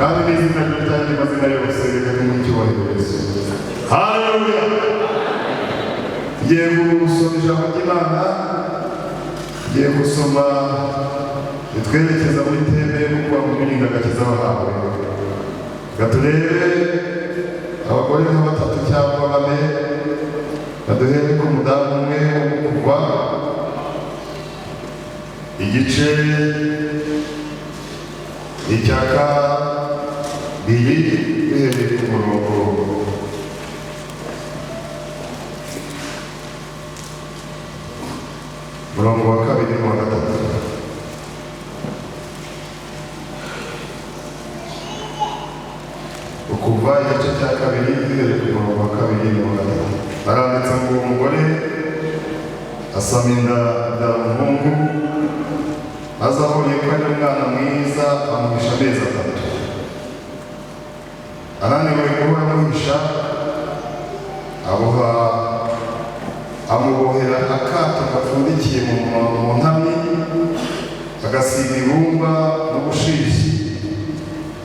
kandi n'izina ry'andi mazina yose riri mu cyubahiro Yesu. Haleluya. Ngiye gusoma ijambo ry'Imana, ngiye gusoma twerekeza muri teme yo kuba mu miringa agakiza wahawe. Gaturebe abagore nka batatu cyangwa bane, baduhere ku mudamu umwe kuva igice icyaka biri bihereye ku murongo wa kabiri n'uwa gatatu. Ukuva igice cya kabiri bihereye ku murongo wa kabiri n'uwa gatatu. Baranditse ngo umugore asama inda abyara umuhungu, maze abonye ko ari umwana mwiza amuhisha amezi 3. Ananiwe guhora amuhisha, amubohera akato gapfundikiye mu ntamyi, agasiga ibumba n'ubushishi,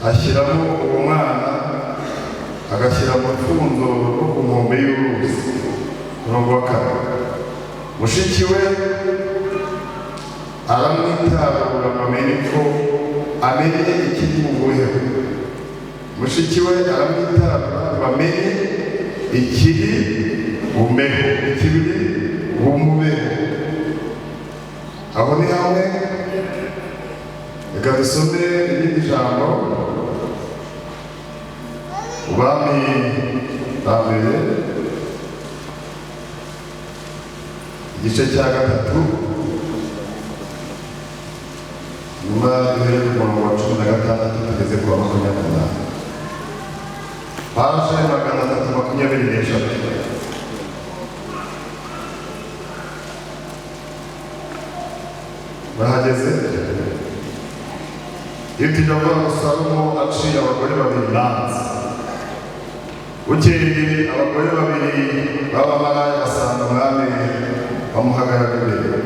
ashyiramo uwo mwana, agashyira mu pfundo rwo ku nkombe y'uruzi. Murongo wa 4. Mushiki we aramwitarura amenye ko amenye ikiri mu buheho. Mushiki we aramwitarura amenye ikiri bumeho, ikiri bumubeho. Aho ni hamwe. Reka dusome irindi jambo, Ubami ba mbere igice cya 3, nyuma duhere ku murongo wa 16 tugeze ku wa 28. Paje 323. Bahageze. Iyo tujya ngo Salomo aciye abagore 2 imanza. Bukeye abagore 2 b'abamaraya basanga umwami bamuhagarara imbere.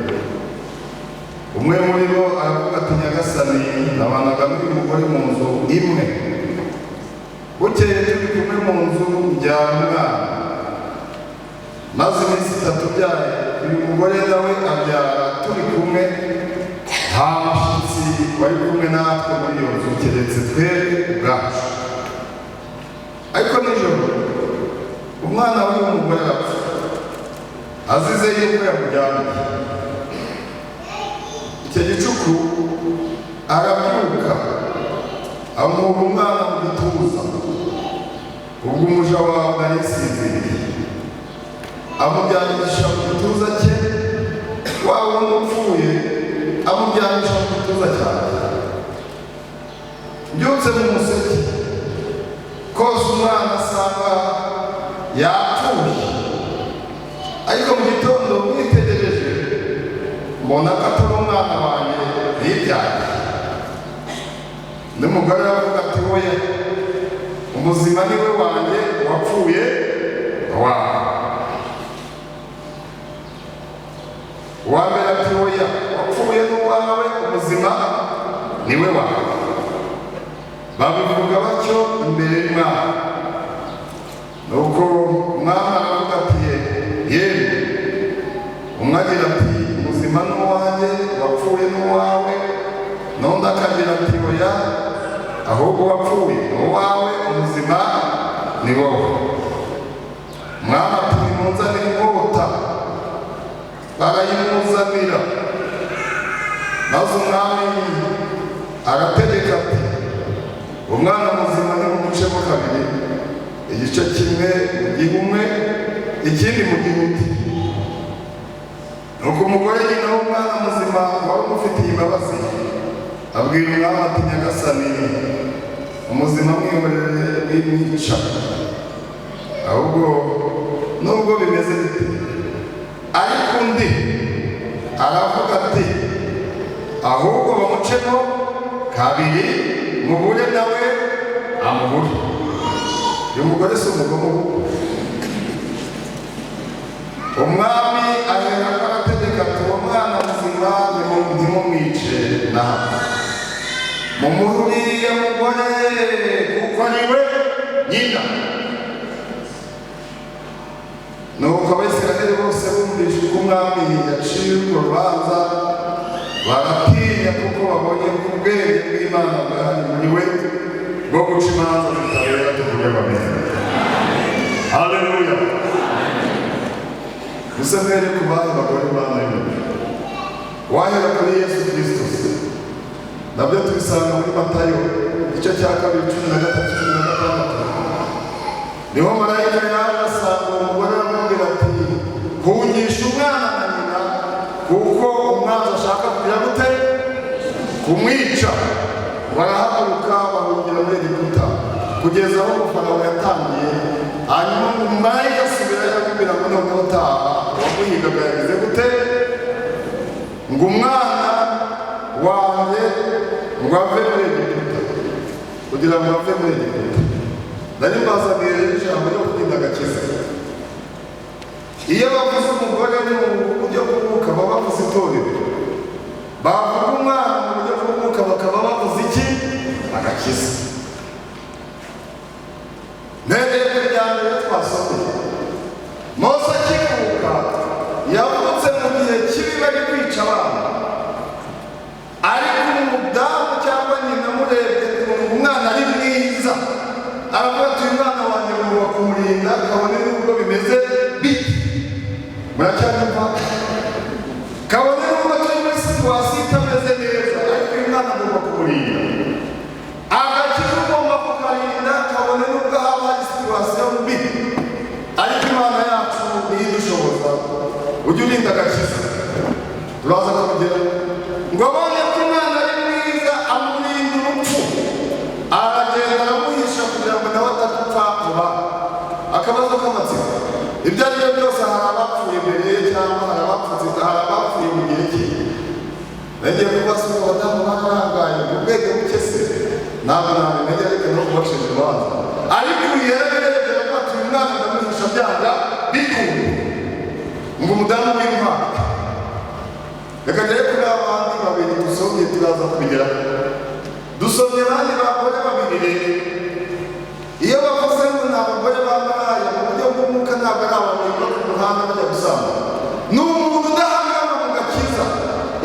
Umwe muri bo aravuga ati, Nyagasani, nabanaga n'uyu mugore mu nzu imwe. Bukeye turi kumwe mu nzu mbyara umwana, maze iminsi 3 byaye, uyu mugore nawe abyara turi kumwe, nta mushyitsi wari kumwe natwe muri iyo nzu keretse twebwe ubwacu. Ariko nijoro umwana w'uyu mugore arapfa, azize yuko yamujyanye. Icyo gicuku arabyuka, amuha umwana mu gituza. Ubwo umuja wawe narisinziriye, amujyanisha mu gituza cye, wa wundi upfuye amujyanisha mu gituza cyanjye. Mbyutse mu museke, kose umwana asanga yapfuye, ariko mu gitondo mwitegereje mbona ko atari umwana wanjye yibyaye. N'umugore aravuga ati, oya, umuzima niwe wanjye, wapfuye wawe. Uwa mbere ati, oya, wapfuye n'uwawe, umuzima niwe wawe. Babivuga batyo imbere y'Umwami. Nuko umwami aravuga ati, yewe. Umwe agira ati, umuzima n'uwanjye, wapfuye n'uwawe. N'undi akagira ati, oya, ahubwo wapfuye n'uwawe, umuzima ni wowe. Umwami ati, nimunzanire inkota. Barayimuzanira. Maze umwami arategeka ati, umwana muzima nimumucemo 2, igice kimwe mu gihe umwe, ikindi mu gihe undi. Nuko umugore nyina w'umwana muzima wari umufitiye imbabazi abwira umwami ati, Nyagasani, umuzima mwihorere wimwica, ahubwo nubwo bimeze bite. Ariko undi aravuga ati, ahubwo bamucemo 2, mubure nawe amubure. Uyu mugore si umugome. Umwami ahera arategeka ati, uwo mwana muzima nimumwice na hato. Mumuhe uriya mugore umugore kuko ari we nyina. Nuko Abisirayeli bose bumvise uko umwami yaciye urwo rubanza baratinya, kuko babonye ko ubwenge bw'Imana bwari muri we bwo guca imanza zitabera. Tuvuge amen. Haleluya. Musemere ku bana bagore b'Imana, wahera kuri Yesu Kristo. Nabyo tubisanga muri Matayo igice cya 2:13-16. Niho marayika yaje asanga umugore aramubwira ati, hungisha umwana na nyina, kuko umwanzi ashaka kugira gute kumwica. Barahaguruka bahungira muri Egiputa kugeza aho Farawo yatangiye. Hanyuma marayika asubirayo akubwira ngo noneho utaha waguhigaga yagize gute, ngo umwana wanjye ngo ave muri Egiputa, kugira ngo ave muri Egiputa. Nari mbazaniye ijambo ryo kurinda agakiza. Iyo bavuze umugore mu buryo bw'umwuka baba bavuze itorero, bavuga umwana mu buryo bw'umwuka bakaba bavuze iki? Agakiza. Ntereye ku rya mbere twasomye, Mose akivuka yavutse mu gihe kibi bari kwica abana, ariko umudamu cyangwa nyina amurebye umwana ari mwiza, aravuga ati uyu mwana wanjye ngomba kumurinda kabone n'ubwo bimeze biti. Muracyanyumva? Kabone n'ubwo turi muri situwasiyo itameze neza, ariko uyu mwana ngomba kumurinda. Agakiza ugomba kukarinda kabone n'ubwo haba hari situwasiyo mbi, ariko Imana yacu niyo idushoboza. Ujye urinda agakiza. Turaza kubigera ngo abonye ko umwana ari mwiza amurinda urupfu, aragenda aramuhisha kugira ngo nawe atapfa kuba. Akabazo k'amatsiko, ibyo ari byo byose hari abapfuye mbere ye cyangwa hari abapfuye mu gihe cye. Nagiye kubasura abadamu barangaye mu bwenge buke se, ntabwo nabimenya, ariko no kubacira urubanza. Ariko uyerereje aravuga ati uyu mwana ndamuhisha byanga bikunde, ngo umudamu w'intwari. Reka rero kuri abandi babiri dusomye turaza kubigeraho. Dusomye abandi bagore babiri rero. Iyo bavuze ngo ni abagore b'amaraya mu buryo bw'umwuka, ntabwo ari abantu biva ku muhanda bajya gusamba. Ni umuntu udahangama mu gakiza.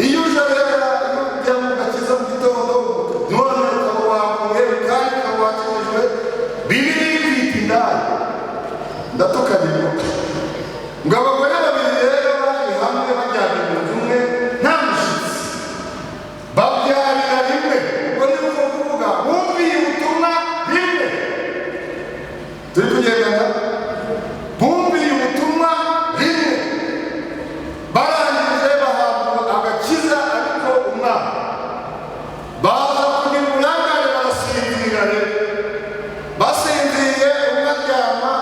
Iyo uje rero iyo ujya mu gakiza mu gitondo, none ukaba wakuye kandi ukaba wakijijwe, Bibiliya ifite indaya. Ndatukanirwa ngo abagore babiri rero bari hamwe bajyanye mu nzu imwe nta mushyitsi, babyarira rimwe. Ubwo ni uko kuvuga bumviye ubutumwa rimwe. Turi kugendana, bumviye ubutumwa rimwe, barangije bahabwa agakiza, ariko umwana baza kugira uburangare barasinzira rero. Basinziriye umwe aryama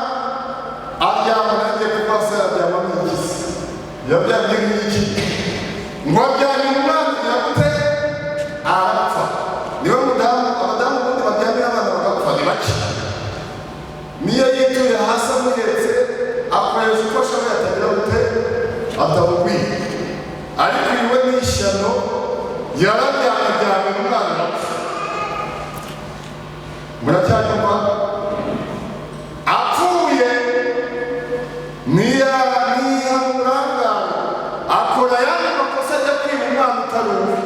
nanjye kuva se aryama nk'igisi. Yabyamye nk'iki ngo abyamye umwana kugira gute arapfa. Niwe mudamu, abadamu ubundi babyamira abana bagapfa ni bake. Niyo yituye hasi amuhetse akoresha uko ashoboye atagira gute atamugwiye, ariko iwe n'ishyano yarabyamye umwana arapfa. Muracyanyumva? Apfuye niyamurangara akora yandi makosa ajya kwiba umwana utari uwe.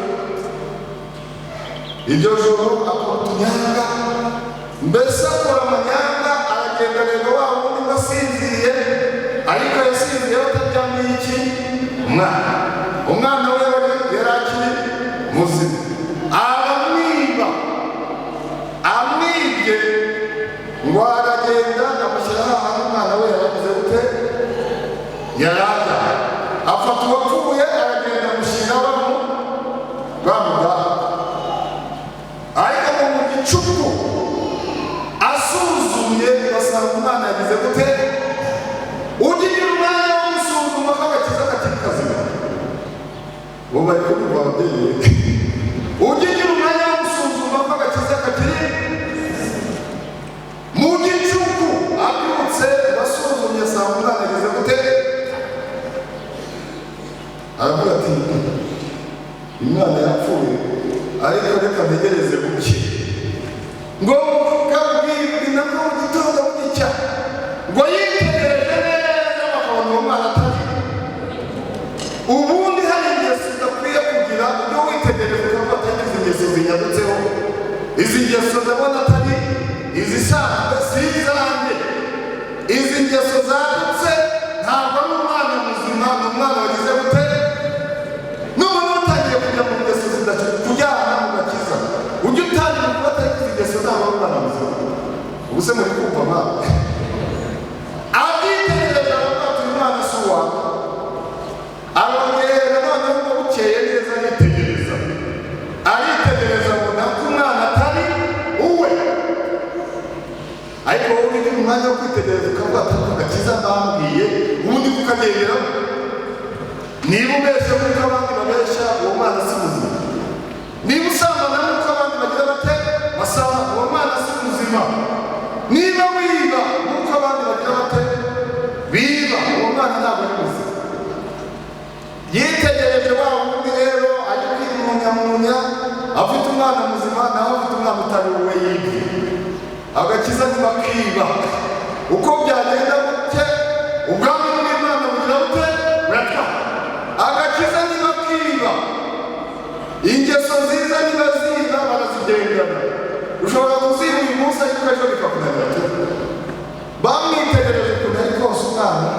Iryo joro akora utunyanga, mbese akora amanyanga, aragenda rero wa wundi ngo asinziriye, ariko yasinziriye bataryamiye iki? Umwana we yari akiri muzima. Aramwiba, amwibye ngo aragenda amushyira ahantu umwana we yaravuze gute yaraga. Afata uwapfuye aragenda amushyira bamudaha, ariko mu gicuku asuzumye basanga umwana yagize gute. Ugira umwanya wo gusuzuma ko agakiza kakiri kazima. Ubu bari kubivuga ababyeyi. Ugira umwanya wo gusuzuma ko agakiza kakiri mu gicuku. Abyutse basuzumye asanga umwana yagize gute. Aravuga ati umwana yapfuye, ariko reka ntegereze buke. ngo kabwibwi nako mu gitondo bw'icya ngo yitegereje neza bakabona uwo mwana atari. Ubundi hari ingeso udakwiye kugira iyo witegereje ukavuga ati izi ngeso zinyadutseho, izi ngeso ndabona atari izisanzwe si izanjye, izi ngeso zadutse ntabwo ari umwana muzima, ni umwana wagize gute. N'umuntu utangiye kujya mu ngeso kujyana mu gakiza, ujya utangira gufata izi ngeso ntabwo ari umwana muzima. Ubu se muri kumva mwana abyitegereje aravuga ati uyu mwana si uwawe. Arongera noneho ngo bukeye neza aritegereza ngo ntabwo umwana atari uwe. Ariko wowe uri mu mwanya wo kwitegereza ukavuga ati agakiza mbambwiye ubundi kukagenderaho. Niba ubeshya nk'uko abandi babeshya uwo mwana si muzima, niba usambana nk'uko abandi bagira bate basambana uwo mwana si muzima, niba wiba nk'uko abandi bagira bate biba uwo mwana ntabwo ari muzima. Yitegereje wa wundi rero ari kwimunyamunya afite umwana muzima nawe afite umwana utari uwe yibye. Agakiza ntibakiba uko byagenda gute ubwami bw'Imana bugira bute buratwa. Agakiza ntibakiba ingeso nziza nibaziba barazigendana. Ushobora kuziba uyu munsi ariko ejo bikakunanira tu. Bamwitegereje ukuntu ari konsa umwana,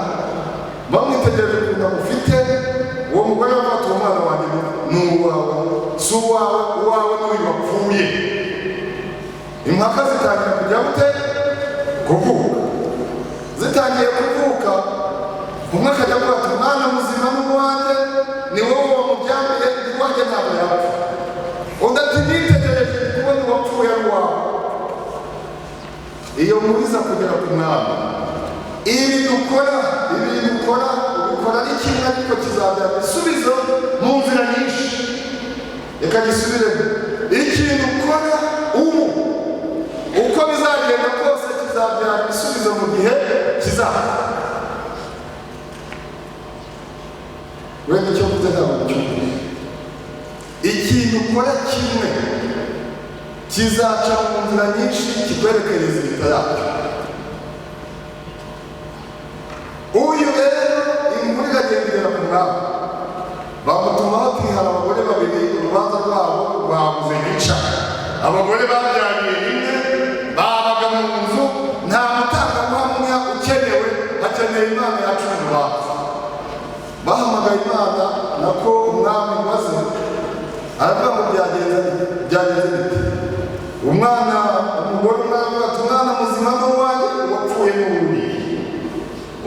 bamwitegereje ukuntu amufite. Uwo mugore wafata uwo mwana wanjye ni uwawe si uwawe, uwawe n'uyu wapfuye. Impaka zitangira kujya gute kuvuka. Zitangiye kuvuka umwe akajya avuga ati umwana muzima n'uwanjye ni wowe wamubyambiye, iwanjye ntabwo yapfa. Undi ati nitegereje kubona uwapfuye ari uwawe. Iyo muriza kugera ku mwami, ibi dukora ubikora ari kimwe ariko kizabyara ibisubizo mu nzira nyinshi. Reka gisubiremo, ikintu ukora ubu uko bizagenda kose kizabyara ibisubizo mu gihe kizaza. Wenda icyo mvuze ntabwo cyumva. Ikintu ukora kimwe kizaca mu nzira nyinshi kikwerekereza ibita yacyo. Uyu rero inkuru iragenda igera ku mwami, bamutumaho kwihara abagore babiri, urubanza rwabo rwabuze gica. Abagore babyariye rimwe babaga mu nzu, nta mutangabuhamya ukenewe, hakeneye Imana yacu mu rubanza. Bahamagaye Imana nako umwami maze aravuga ngo byagenze bite. Umwana umugore umwe aravuga ati umwana muzima n'uwanjye, uwapfuye n'uwundi.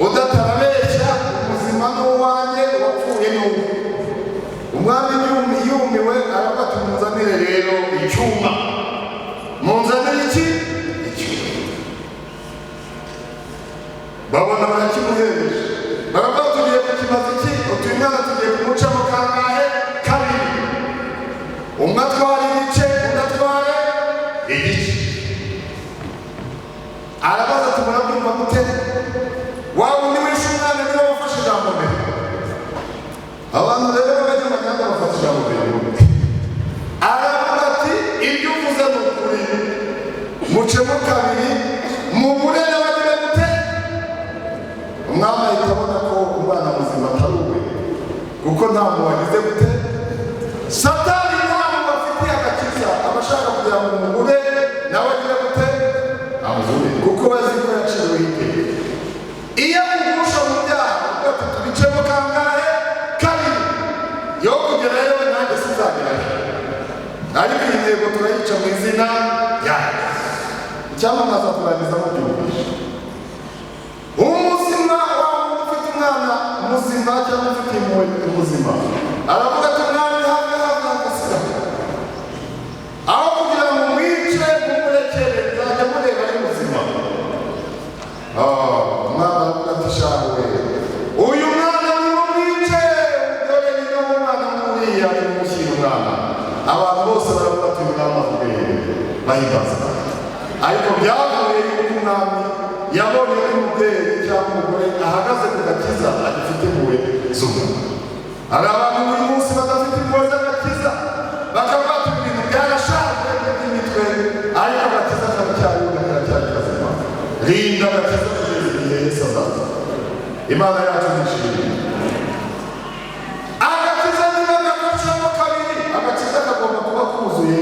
Udatarabeshya umuzima n'uwanjye, uwapfuye n'uwe. Umwami yumiwe aravuga ati munzanire rero icyuma. Munzanire iki? Icyuma. Babona barakimuhereje, baravuga tugiye kukimaza iki? Utuye mwana tugiye kumucamo kangahe? Kabiri. Umwe atwara igice, undi atware igice. Arabaza ati murabyumva mute? Waba undi wishe umwana niba wafashe ijambo mbere. Abantu rero bajya bagenda bafata ijambo mbere. Aravuga ati ibyo uvuze ni ukuri, mucemo kabiri mubure n'abagire gute. Umwami ahita abona ko umwana muzima atari uwe, kuko nta muntu wagize gute. Satani ntabwo bafitiye agakiza, abashaka kugira ngo umugure nawe agire gute amugure, kuko bazi ko yaciwe iteka. Iyo ugusha mu byaha uvuga ati tubicemo kangahe? Kabiri. Yo kugerayo nanjye sizagerayo, ariko iyi ntego turayica mu izina ryayo. Icyamamaza kurangiza mu gihugu. Umuzima wawe ufite umwana muzima cyangwa ufite impuhwe muzima aravuga ati umwana hafi agasiga, aho kugira ngo mwice mumurekere nzajya mureba ari muzima. Umwana aravuga ati shawe uyu mwana niwo mwice, dore ni no umwana nk'uriya ari kumushyira umwana. Abantu bose baravuga ati uyu mwana avuye bahimbaza. Ariko byavuye yuko umwami yabonye ko umubyeyi cyangwa umugore ahagaze ku gakiza agifite impuhwe z'umwana. Hari abantu buri munsi badafite impuhwe z'agakiza, bakavuga ati ibintu byarashaje by'imitwe, ariko agakiza rinda agakiza kugeza igihe Yesu azaza. Imana yacu nishimye. Agakiza niba gacamo kabiri, agakiza kagomba kuba kuzuye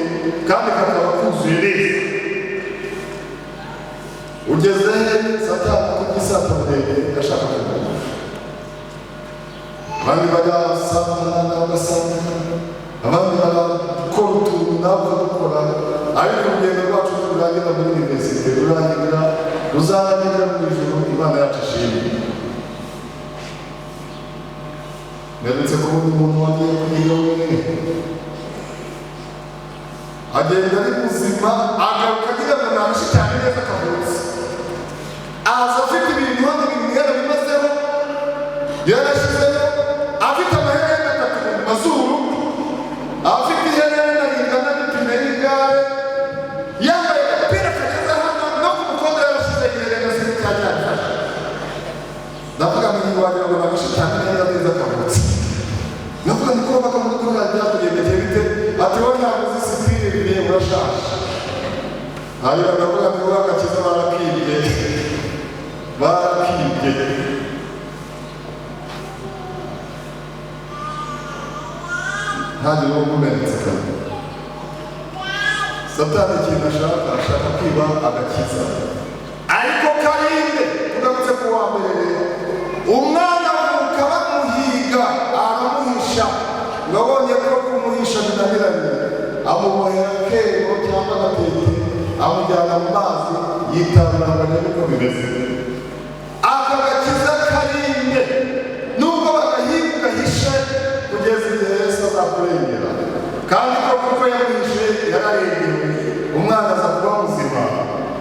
kandi kakaba kuzuye neza. Ugeze Satani kugisatondeye ashaka kuguha. Abandi bagasambana abandi barakora utuntu nabo bakora, ariko urugendo rwacu rurangira muri universite ruzarangira mu ijuru. Imana yacu ishimwe. Mperutse kubona umuntu wagiye kwiga wenyine, agenda ari muzima, agaruka agira ngo ntabashe cyane neza akavutse, aza afite ibintu hano ibintu yarabimazeho, yarashizeho, afite amaherena atatu mu mazuru, afite iherena ringana n'ipine y'igare, yambaye agapira kageze hano, no ku mukondo yarashize iherena ziri cyane. Ndavuga ngo iyi wagira ngo ntabashe cyane neza akavutse. Navuga ni kuba bakamuri ko byakugendekeye bite? Ati wowe ntabwo uzi sipiri bibiye urashaje. Hanyuma ndavuga ngo wowe agakiza barakibye. Ntagire uwo kumenetse kandi. Satani ikintu ashaka kwiba agakiza. Ariko karinde, tugarutse ku wa mbere, umwana avuka bamuhiga, aramuhisha. Ngabonye ko kumuhisha binaniranye, amubohera kero cyangwa agatete, amujyana mu mazi, yitabira ngo arebe uko bimeze. Aka gakiza karinde, nubwo bagahiga ugahishe kugeza igihe Yesu azakurengera. Kandi ko kuko yamuhishe yararengewe, umwana aza kuba muzima,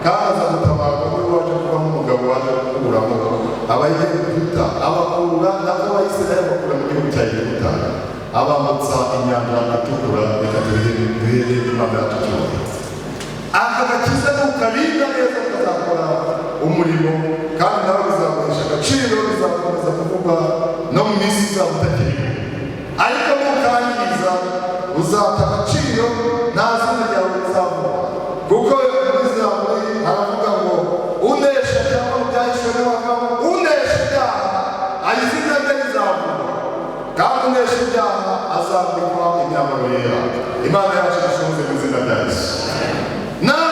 kandi aza gutabarwa muri waje kuba nk'umugabo waje gukuramo abayegiputa, abakura nabwo Abayisiraheli bakura mu gihugu cya Egiputa, abambutsa inyanja itukura. Reka duhere Imana yacu cyubahiro. Aka gakiza nukarinda neza ukazakora umurimo, kandi nawe bizaguhesha agaciro, bizakomeza kuvugwa no mu minsi izaba utakiriho. Ariko nukangiza uzata agaciro, nta zina ryawe rizavuga, kuko muri Zaburi haravuga ngo unesha cyangwa mu byahishwe n'abagabo, unesha ibyaha ari izina rye rizavuga, kandi unesha ibyaha azambikwa imyambaro yera. Imana yacu ishoboze mu izina rya Yesu. Naho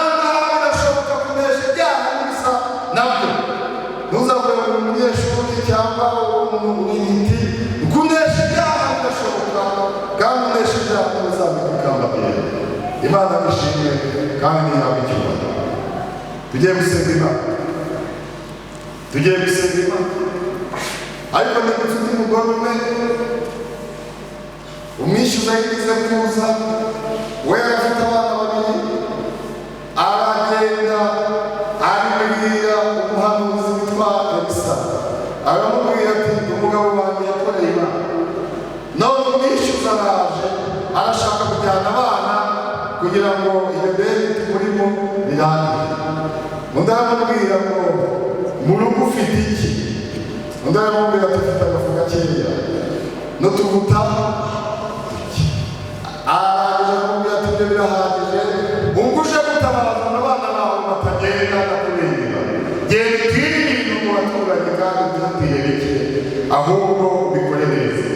birashoboka kunesha ibyaha n'ibisa nabyo. Ntuzavuge ngo umunyeshuri cyangwa umwiniti, kunesha ibyaha birashoboka, kandi unesha ibyaha uzambikwa ikamba yera. Imana ishimwe kandi ntihabwe icyubahiro. Tugiye gusenga Imana, ariko nibutse undi mugore umwe umwishyuza yigize kuza, we afite abana babiri, aragenda aribwira umuhanuzi witwa Elisa, aramubwira ati umugabo wanjye yakoreye Imana, none umwishyuza araje arashaka kujyana abana kugira ngo iyo deni turimo rirangire. Undi aramubwira ngo mu rugo ufite iki? Undi aramubwira ati ufite agafu gakeya n'utuvuta. Arangije aramubwira ati ibyo birahagije, ubwo uje gutabaza abana bawe batagenda ndakurengera, genda ubwire ibintu mu baturanyi kandi utatire bike, ahubwo bikore neza.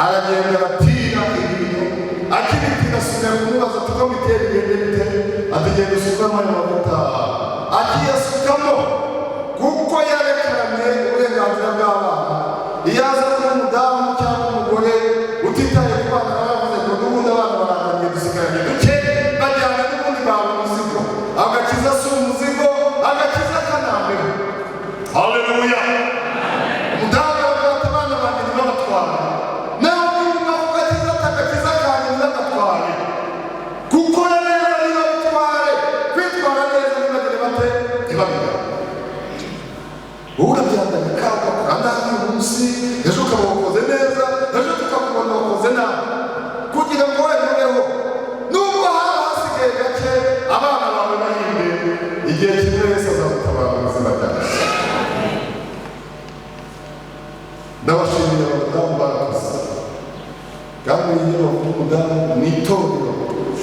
Aragenda aratira ibintu, akibitira asubira kumubaza ati ko bitera ibintu bite? Ati genda usukamo ayo mavuta. Akiyasukamo kuko yarekaranye uburenganzira bw'abana. Iyo aza kuba umudamu cyangwa umugore utitaye ku bana, baravuze ngo n'ubundi abana barangamiye dusigaranye duke, bajyana n'ubundi bawe umuzigo. Agakiza si umuzigo, agakiza kanambeho. Haleluya! Umudamu aravuga ati abana banjye ntibabatware, nawe niba uvuga ati agakiza kanjye ntibagatware, kuko neza niba bitware, kwitwara neza ntibagire bate ntibabiga. Wowe urabyandanya kaga kuranda uyu munsi, ejo ukaba wakoze neza, ejo tukakubona wakoze nabi, kugira ngo wemereho nubwo haba hasigaye gake abana bawe bahimbe, igihe kimwe Yesu azagutabara mu buzima bwawe. Ndabashimiye abadamu barakoze, kandi iyo bavuga umudamu ni itorero,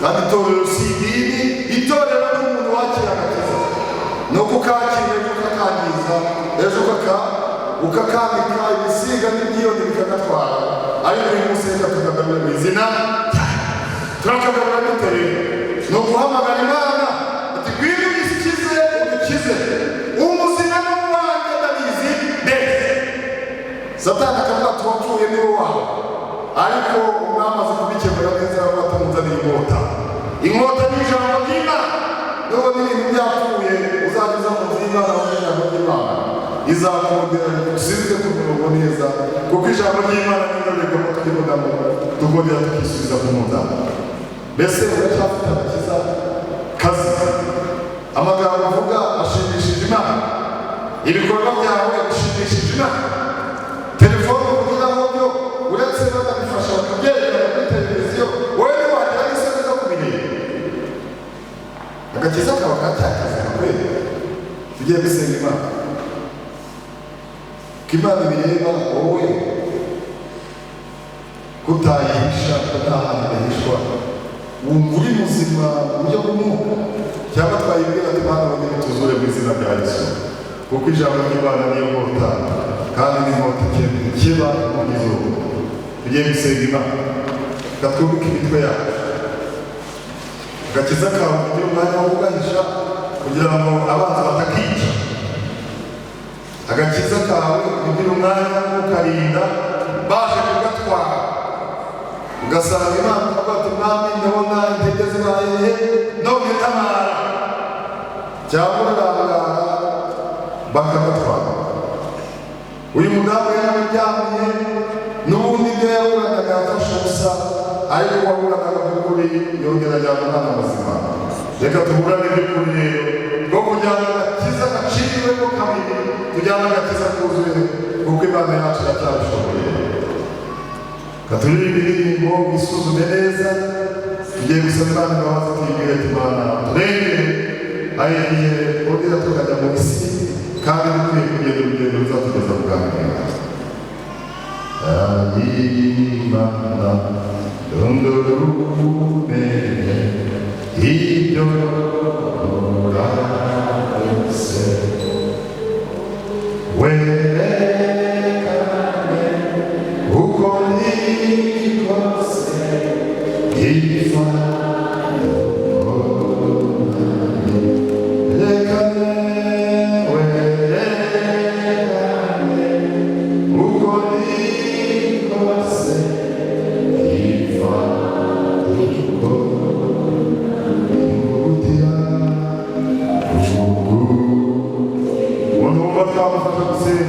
kandi itorero si idini, itorero ni umuntu wakira agakiza. nuko kakiriye ejo ukakangiza, ejo ukakambika ibisiga n'ibyiyoni bikagatwara, ariko uyu munsi reka tukagarura mu izina, turakagarura dutere, ni uguhamagara Imana ati ngwino ugikize udukize, umuzima n'uwanjye ndabizi neza. Satani akavuga ati wapfuye ni wowe, ariko mwamaze kubikemura neza batamuzaniye inkota. Inkota ni ijambo ry'Imana, nubwo n'ibintu byapfuye uzageza mu nzu y'Imana wumva ijambo ry'Imana izakongera usubize ku murongo neza, kuko ijambo ry'Imana n'indorerwamo twibonamo tukongera tukisubiza ku mundamo. Mbese uracyafite agakiza kazima? Amagambo uvuga ashimishije Imana, ibikorwa byawe bishimishije Imana, telefone uvugiraho byo uretse banabifasha bakabyerekana kuri televiziyo, wowe ntiwagira n'isoni zo kubireba. Agakiza kawe karacyakazima kweli? Tugiye gusenga Imana ko Imana ibireba, wowe kutayihisha, kutahana idahishwa, wumva uri muzima mu buryo bw'umwuka, cyangwa twayibwira ati Imana wongere tuzure mu izina rya Yesu, kuko ijambo ry'Imana niyo nkota, kandi ni inkota ikiba inkono izuba. Tugiye gusenga Imana, gatwubike imitwe yacu. Agakiza kawe kugira umwanya wo kugahisha kugira ngo abanzi batakica. Agakiza kawe kugira umwanya wo kukarinda baje kugatwara, ugasanga Imana ikavuga ati mwami ndabona intege zibaye none ntabara, cyangwa urarangara bakagatwara. Uyu mudamu yararyamye, n'ubundi ibyo yaburanaga yafashe ubusa, ariko waburanaga by'ukuri yongera ajyana umwana muzima. Reka tuburane by'ukuri rero bwo kujyana agakiza gaciriwemo kabiri, tujyana agakiza kuzuye, kuko Imana yacu iracyabishoboye. Katuririmbe indirimbo wisuzume neza, tugiye gusaba Imana imbabazi tuyibwire ati Imana turengere, hari igihe twongera tukajya mu isi, kandi dukwiye kugenda urugendo ruzatugeza ku bwami bw'Imana. Imana ndondora umenye ibyo nkora byose, werekane uko ndi kose,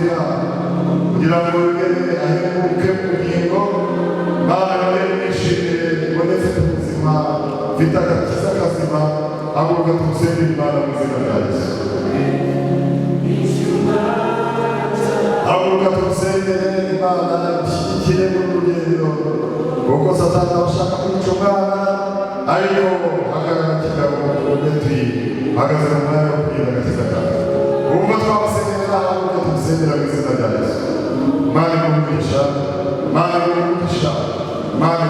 kugira ngo bigere ahemuke mu bugingo, Mana yongere mwishimire, iboneze ku buzima, mfite agakiza kazima, haguruka tugusengere Imana mu izina rya Yesu. Haguruka tugusengere Imana ishyigikire muri rugendo, kuko Satani abashaka kwica umwana, ariko hagarara kigabo ubwe hagaze mu mwanya wo kugira agakiza kawe. Wumva twabasengera, haguruka tugusengera mu izina rya Yesu. Mana y'umugisha, Mana y'umugisha, Mana